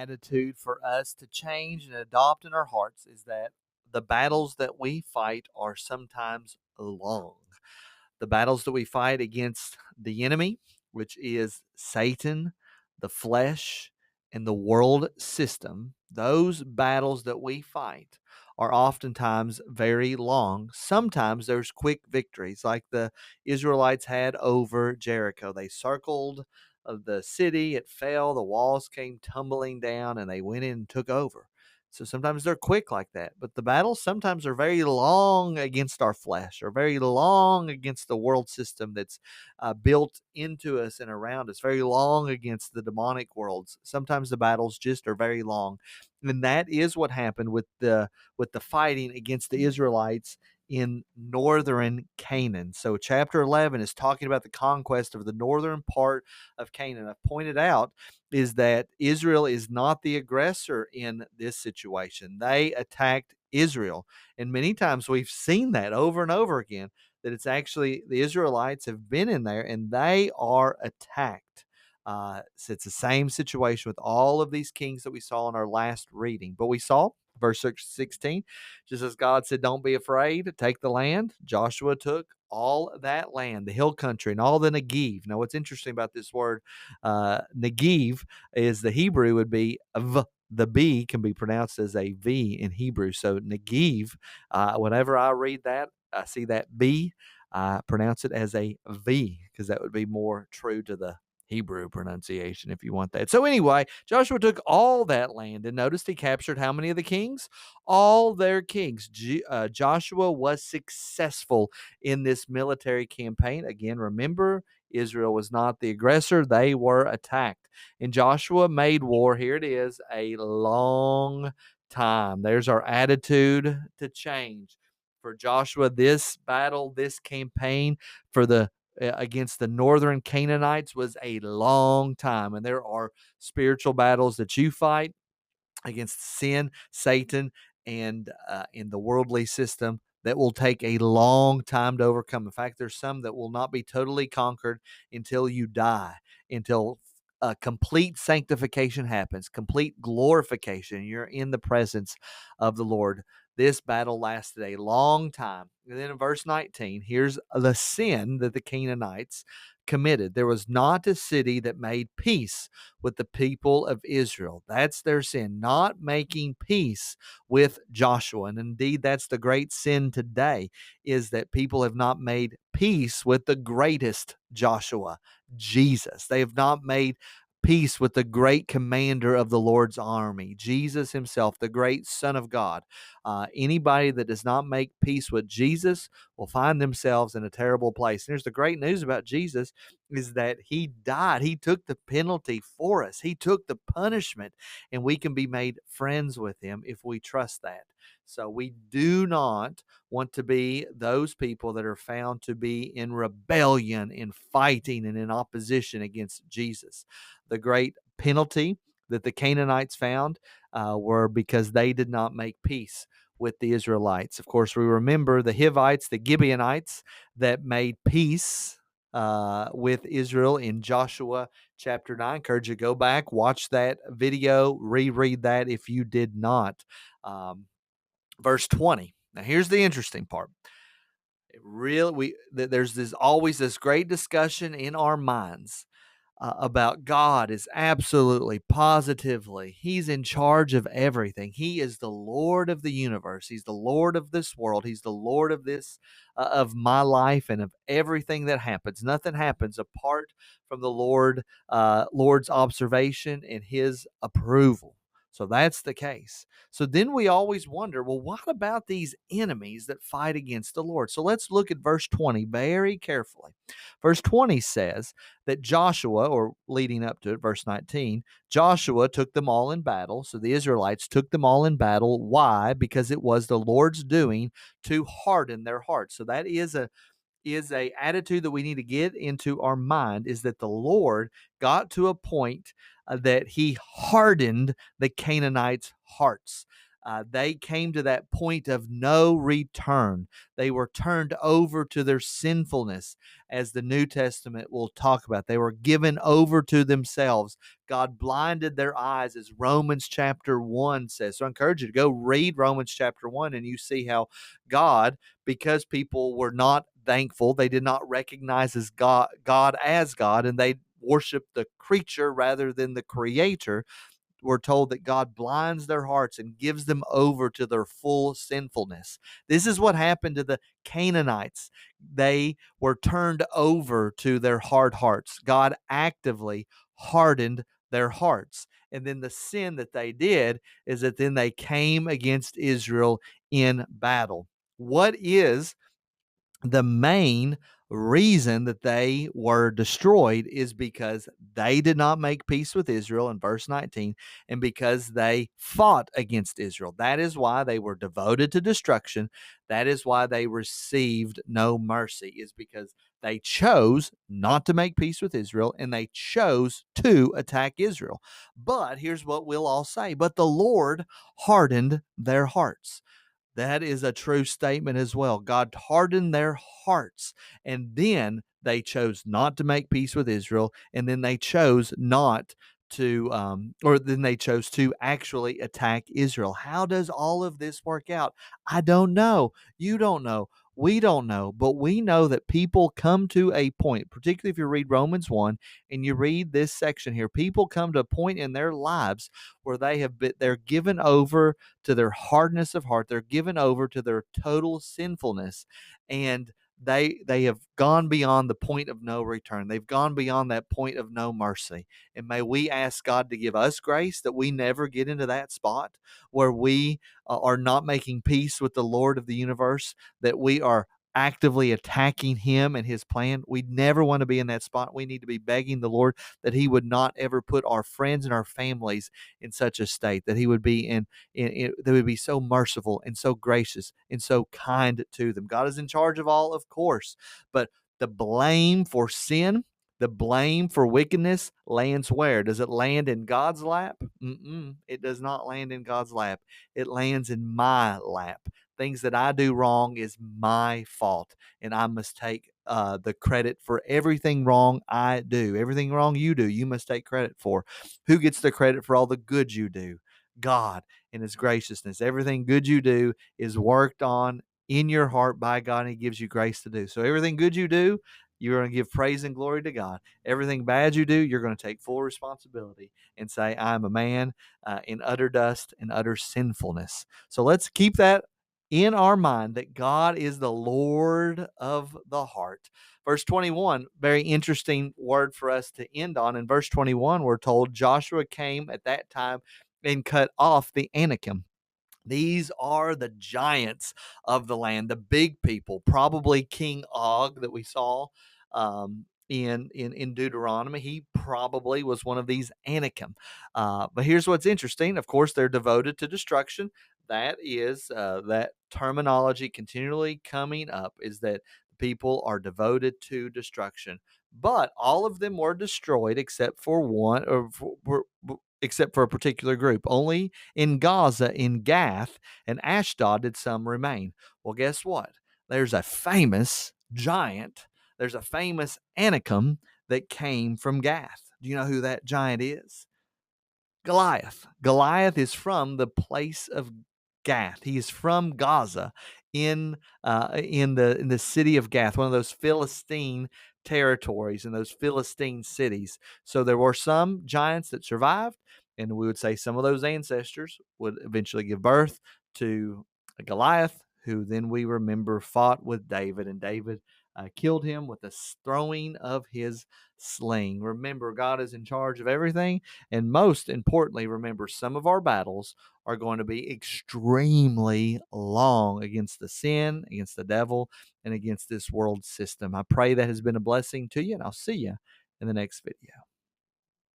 attitude for us to change and adopt in our hearts is that the battles that we fight are sometimes long. The battles that we fight against the enemy, which is Satan, the flesh, and the world system, those battles that we fight are oftentimes very long. Sometimes there's quick victories, like the Israelites had over Jericho. They circled the city, it fell, the walls came tumbling down, and they went in and took over. So sometimes they're quick like that, but the battles sometimes are very long against our flesh or very long against the world system that's built into us and around us, very long against the demonic worlds. Sometimes the battles just are very long. And that is what happened with the fighting against the Israelites in northern Canaan. So chapter 11 is talking about the conquest of the northern part of Canaan. I've pointed out is that Israel is not the aggressor in this situation. They attacked Israel. And many times we've seen that over and over again, that it's actually the Israelites have been in there and they are attacked. So it's the same situation with all of these kings that we saw in our last reading. But we saw verse 16, just as God said, don't be afraid, take the land. Joshua took all that land, the hill country, and all the Negev. Now, what's interesting about this word, Negev, is the Hebrew would be v. The B can be pronounced as a V in Hebrew. So Negev, whenever I read that, I see that B, I pronounce it as a V because that would be more true to the Hebrew pronunciation if you want that. So anyway, Joshua took all that land, and noticed he captured how many of the kings? All their kings. Joshua was successful in this military campaign. Again, remember, Israel was not the aggressor. They were attacked. And Joshua made war, here it is, a long time. There's our attitude to change. For Joshua, this battle, this campaign for the against the northern Canaanites was a long time. And there are spiritual battles that you fight against sin, Satan, and in the worldly system that will take a long time to overcome. In fact, there's some that will not be totally conquered until you die, until complete sanctification happens, complete glorification. You're in the presence of the Lord. This battle lasted a long time. And then in verse 19, here's the sin that the Canaanites committed. There was not a city that made peace with the people of Israel. That's their sin, not making peace with Joshua. And indeed, that's the great sin today, is that people have not made peace with the greatest Joshua, Jesus. They have not made peace with the great commander of the Lord's army, Jesus himself, the great Son of God. Anybody that does not make peace with Jesus will find themselves in a terrible place. And here's the great news about Jesus is that he died. He took the penalty for us. He took the punishment, and we can be made friends with him if we trust that. So we do not want to be those people that are found to be in rebellion, in fighting, and in opposition against Jesus. The great penalty that the Canaanites found were because they did not make peace with the Israelites. Of course, we remember the Hivites, the Gibeonites that made peace with Israel in Joshua chapter 9. I encourage you to go back, watch that video, reread that if you did not. Verse 20. Now, here's the interesting part. There's always this great discussion in our minds about God is absolutely, positively, he's in charge of everything. He is the Lord of the universe. He's the Lord of this world. He's the Lord of this, of my life and of everything that happens. Nothing happens apart from the Lord's observation and his approval. So that's the case. So then we always wonder, well, what about these enemies that fight against the Lord? So let's look at verse 20 very carefully. Verse 20 says that Joshua, or leading up to it, verse 19, Joshua took them all in battle. So the Israelites took them all in battle. Why? Because it was the Lord's doing to harden their hearts. So that is a attitude that we need to get into our mind, is that the Lord got to a point that he hardened the Canaanites' hearts. They came to that point of no return. They were turned over to their sinfulness, as the New Testament will talk about. They were given over to themselves. God blinded their eyes, as Romans chapter 1 says. So I encourage you to go read Romans chapter 1, and you see how God, because people were not thankful, they did not recognize God as God, and they worshiped the creature rather than the creator. We're told that God blinds their hearts and gives them over to their full sinfulness. This is what happened to the Canaanites. They were turned over to their hard hearts. God actively hardened their hearts. And then the sin that they did is that then they came against Israel in battle. What is the main reason that they were destroyed? Is because they did not make peace with Israel in verse 19, and because they fought against Israel. That is why they were devoted to destruction. That is why they received no mercy, is because they chose not to make peace with Israel, and they chose to attack Israel. But here's what we'll all say: but the Lord hardened their hearts. That is a true statement as well. God hardened their hearts, and then they chose not to make peace with Israel, and then they chose not to, or then they chose to actually attack Israel. How does all of this work out? I don't know. You don't know. We don't know, but we know that people come to a point, particularly if you read Romans 1 and you read this section here, people come to a point in their lives where they're given over to their hardness of heart. They're given over to their total sinfulness, and they have gone beyond the point of no return. They've gone beyond that point of no mercy. And may we ask God to give us grace that we never get into that spot where we are not making peace with the Lord of the universe, that we are actively attacking him and his plan. We never want to be in that spot. We need to be begging the Lord that he would not ever put our friends and our families in such a state, that he would be they would be so merciful and so gracious and so kind to them. God is in charge of all, of course, but the blame for sin, the blame for wickedness lands where? Does it land in God's lap? It does not land in God's lap. It lands in my lap. Things that I do wrong is my fault, and I must take the credit for everything wrong I do. Everything wrong you do, you must take credit for. Who gets the credit for all the good you do? God in his graciousness. Everything good you do is worked on in your heart by God, and he gives you grace to do. So everything good you do, you're going to give praise and glory to God. Everything bad you do, you're going to take full responsibility and say, I'm a man in utter dust and utter sinfulness. So let's keep that in our mind, that God is the Lord of the heart. Verse 21, very interesting word for us to end on. In verse 21, we're told Joshua came at that time and cut off the Anakim. These are the giants of the land, the big people, probably King Og that we saw in Deuteronomy. He probably was one of these Anakim. But here's what's interesting. Of course, they're devoted to destruction. That is that terminology continually coming up, is that people are devoted to destruction. But all of them were destroyed except for one, except for a particular group. Only in Gaza, in Gath, and Ashdod did some remain. Well, guess what? There's a famous giant. There's a famous Anakim that came from Gath. Do you know who that giant is? Goliath. Goliath is from the place of Gath. He is from Gaza, in the city of Gath, one of those Philistine territories and those Philistine cities. So there were some giants that survived, and we would say some of those ancestors would eventually give birth to a Goliath, who then we remember fought with David, and David killed him with the throwing of his sling. Remember, God is in charge of everything. And most importantly, remember, some of our battles are going to be extremely long against the sin, against the devil, and against this world system. I pray that has been a blessing to you, and I'll see you in the next video.